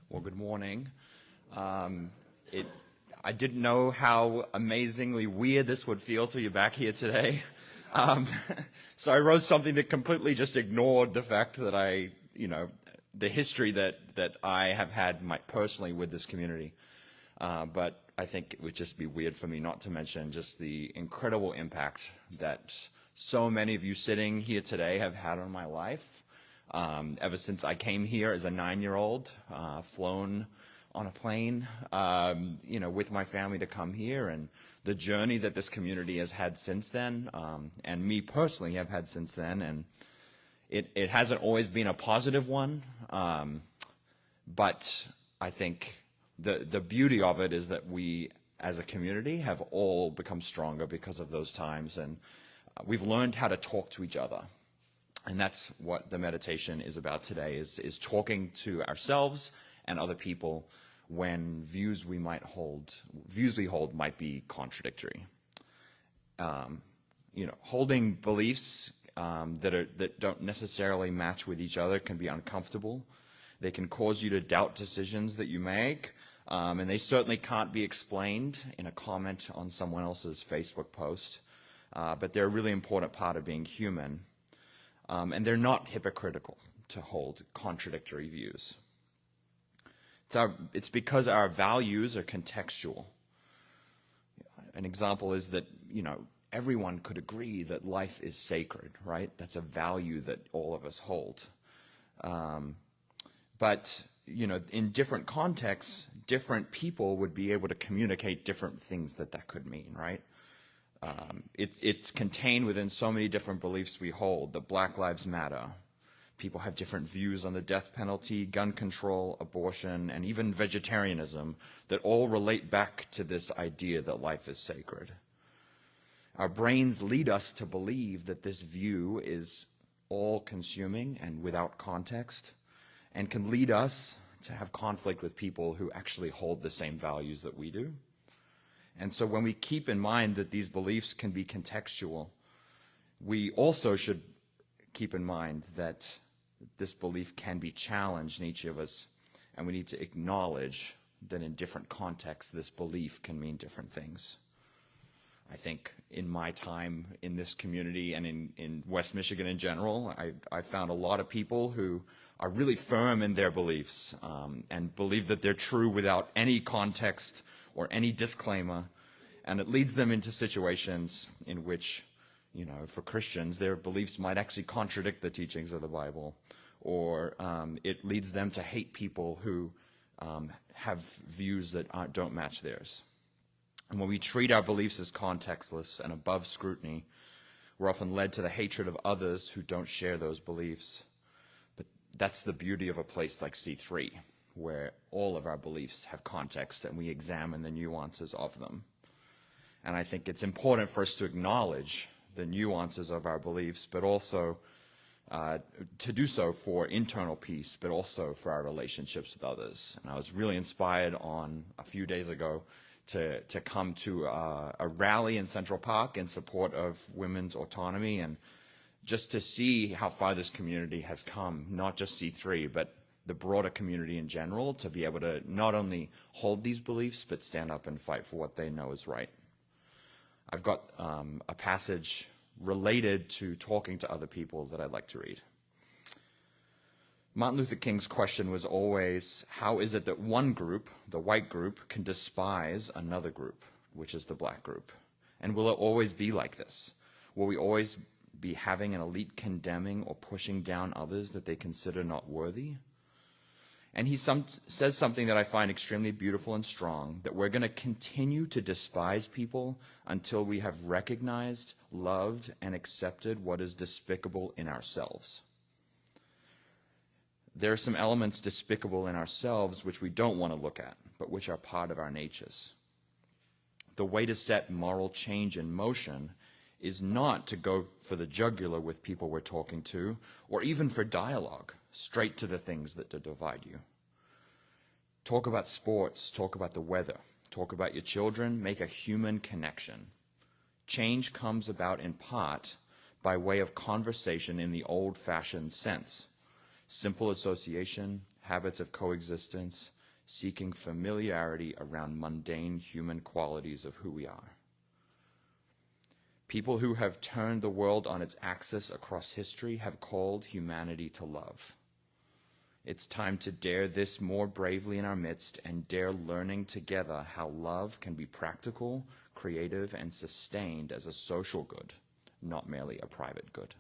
Well, good morning. Um, it, I didn't know how amazingly weird this would feel to you back here today. Um, so I wrote something that completely just ignored the fact that the history that I have had personally with this community. But I think it would just be weird for me not to mention just the incredible impact that so many of you sitting here today have had on my life. Ever since I came here as a 9-year-old, flown on a plane, with my family to come here, and the journey that this community has had since then, and me personally have had since then, and it hasn't always been a positive one, but I think the beauty of it is that we, as a community, have all become stronger because of those times, and we've learned how to talk to each other. And that's what the meditation is about today, is talking to ourselves and other people when views we hold might be contradictory. Holding beliefs that don't necessarily match with each other can be uncomfortable. They can cause you to doubt decisions that you make, and they certainly can't be explained in a comment on someone else's Facebook post. But they're a really important part of being human. And they're not hypocritical to hold contradictory views. It's because our values are contextual. An example is that, everyone could agree that life is sacred, right? That's a value that all of us hold. But in different contexts, different people would be able to communicate different things that could mean, right? It's contained within so many different beliefs we hold, that Black Lives Matter. People have different views on the death penalty, gun control, abortion, and even vegetarianism that all relate back to this idea that life is sacred. Our brains lead us to believe that this view is all-consuming and without context, and can lead us to have conflict with people who actually hold the same values that we do. And so when we keep in mind that these beliefs can be contextual, we also should keep in mind that this belief can be challenged in each of us, and we need to acknowledge that in different contexts, this belief can mean different things. I think in my time in this community and in West Michigan in general, I found a lot of people who are really firm in their beliefs and believe that they're true without any context or any disclaimer, and it leads them into situations in which, for Christians, their beliefs might actually contradict the teachings of the Bible, or it leads them to hate people who have views that don't match theirs. And when we treat our beliefs as contextless and above scrutiny, we're often led to the hatred of others who don't share those beliefs. But that's the beauty of a place like C3, where all of our beliefs have context and we examine the nuances of them. And I think it's important for us to acknowledge the nuances of our beliefs, but also to do so for internal peace, but also for our relationships with others. And I was really inspired a few days ago to come to a rally in Central Park in support of women's autonomy, and just to see how far this community has come, not just C3, but the broader community in general, to be able to not only hold these beliefs, but stand up and fight for what they know is right. I've got a passage related to talking to other people that I'd like to read. Martin Luther King's question was always, how is it that one group, the white group, can despise another group, which is the black group? And will it always be like this? Will we always be having an elite condemning or pushing down others that they consider not worthy? And he says something that I find extremely beautiful and strong, that we're going to continue to despise people until we have recognized, loved, and accepted what is despicable in ourselves. There are some elements despicable in ourselves which we don't want to look at, but which are part of our natures. The way to set moral change in motion is not to go for the jugular with people we're talking to, or even for dialogue, straight to the things that divide you. Talk about sports, talk about the weather, talk about your children, make a human connection. Change comes about in part by way of conversation in the old-fashioned sense. Simple association, habits of coexistence, seeking familiarity around mundane human qualities of who we are. People who have turned the world on its axis across history have called humanity to love. It's time to dare this more bravely in our midst and dare learning together how love can be practical, creative, and sustained as a social good, not merely a private good.